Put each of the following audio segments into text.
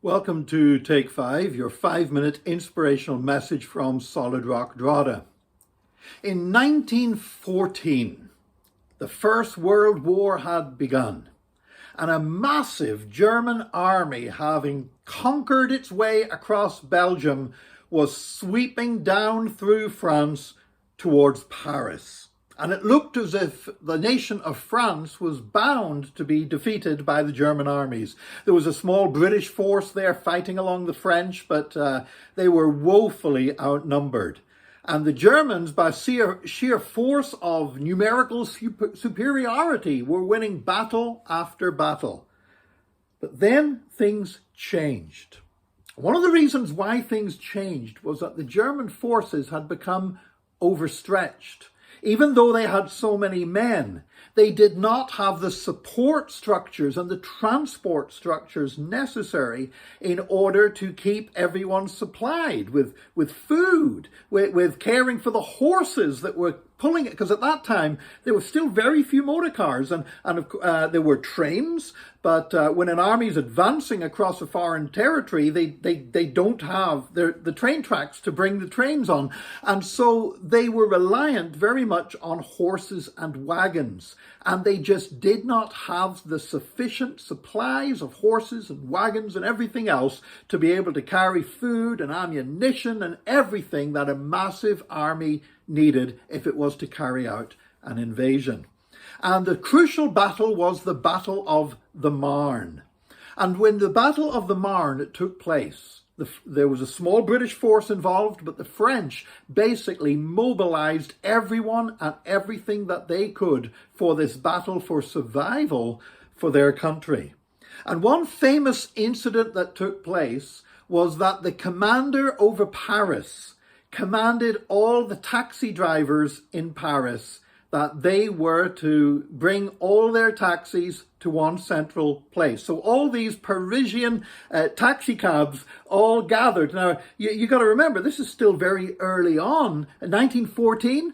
Welcome to Take 5, your 5-minute inspirational message from Solid Rock Drogheda. In 1914, the First World War had begun, and a massive German army, having conquered its way across Belgium, was sweeping down through France towards Paris. And it looked as if the nation of France was bound to be defeated by the German armies. There was a small British force there fighting along the French, but they were woefully outnumbered. And the Germans, by sheer force of numerical superiority, were winning battle after battle. But then things changed. One of the reasons why things changed was that the German forces had become overstretched. Even though they had so many men, they did not have the support structures and the transport structures necessary in order to keep everyone supplied with food, with caring for the horses that were pulling it. Because at that time, there were still very few motor cars, and there were trains. But when an army is advancing across a foreign territory, they don't have the train tracks to bring the trains on. And so they were reliant very much on horses and wagons. And they just did not have the sufficient supplies of horses and wagons and everything else to be able to carry food and ammunition and everything that a massive army needed if it was to carry out an invasion. And the crucial battle was the Battle of the Marne. And when the Battle of the Marne took place, there was a small British force involved, but the French basically mobilized everyone and everything that they could for this battle for survival for their country. And one famous incident that took place was that the commander over Paris commanded all the taxi drivers in Paris that they were to bring all their taxis to one central place. So all these Parisian taxi cabs all gathered. Now, you got to remember, this is still very early on. In 1914,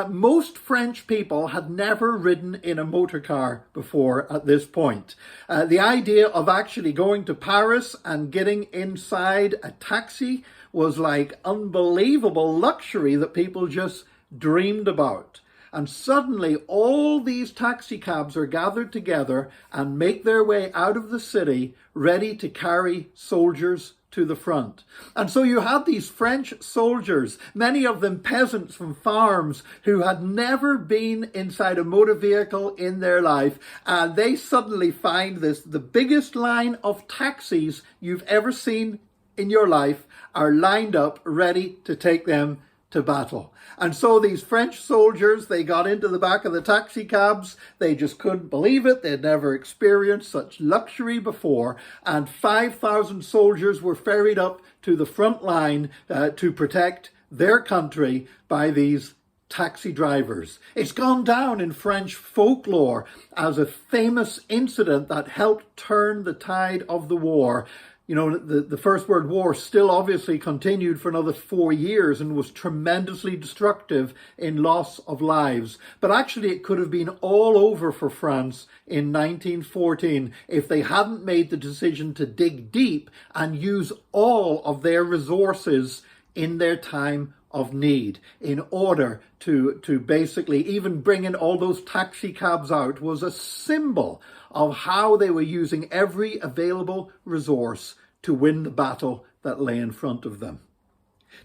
most French people had never ridden in a motor car before at this point. The idea of actually going to Paris and getting inside a taxi was like unbelievable luxury that people just dreamed about. And suddenly all these taxi cabs are gathered together and make their way out of the city, ready to carry soldiers to the front. And so you had these French soldiers, many of them peasants from farms who had never been inside a motor vehicle in their life. And they suddenly find the biggest line of taxis you've ever seen in your life are lined up, ready to take them to battle. And so these French soldiers, they got into the back of the taxi cabs. They just couldn't believe it. They'd never experienced such luxury before. And 5,000 soldiers were ferried up to the front line to protect their country by these taxi drivers. It's gone down in French folklore as a famous incident that helped turn the tide of the war. You know, the First World War still obviously continued for another 4 years and was tremendously destructive in loss of lives. But actually it could have been all over for France in 1914 if they hadn't made the decision to dig deep and use all of their resources in their time of need. In order to basically even bring in all those taxi cabs out was a symbol of how they were using every available resource to win the battle that lay in front of them.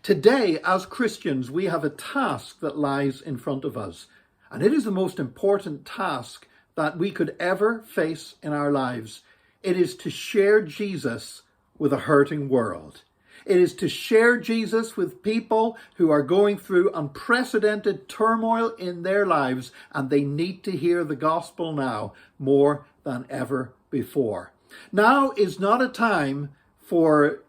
Today, as Christians, we have a task that lies in front of us, and it is the most important task that we could ever face in our lives. It is to share Jesus with a hurting world. It is to share Jesus with people who are going through unprecedented turmoil in their lives, and they need to hear the gospel now more than ever before. Now is not a time for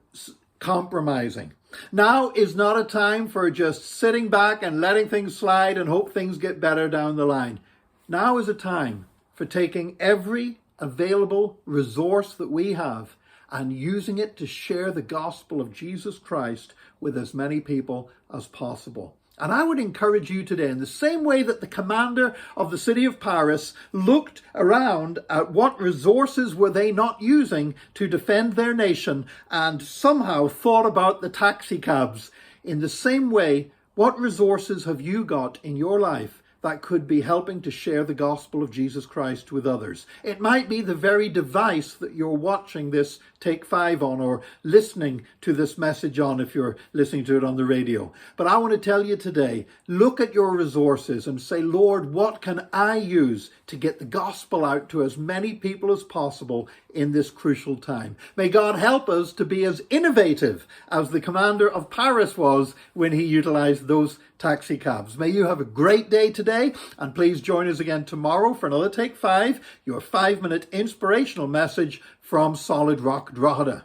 compromising. Now is not a time for just sitting back and letting things slide and hope things get better down the line. Now is a time for taking every available resource that we have and using it to share the gospel of Jesus Christ with as many people as possible. And I would encourage you today, in the same way that the commander of the city of Paris looked around at what resources were they not using to defend their nation and somehow thought about the taxi cabs, in the same way, what resources have you got in your life that could be helping to share the gospel of Jesus Christ with others? It might be the very device that you're watching this Take 5 on, or listening to this message on if you're listening to it on the radio. But I want to tell you today, look at your resources and say, Lord, what can I use to get the gospel out to as many people as possible in this crucial time? May God help us to be as innovative as the commander of Paris was when he utilized those taxi cabs. May you have a great day today, and please join us again tomorrow for another Take 5, your 5-minute inspirational message from Solid Rock Drogheda.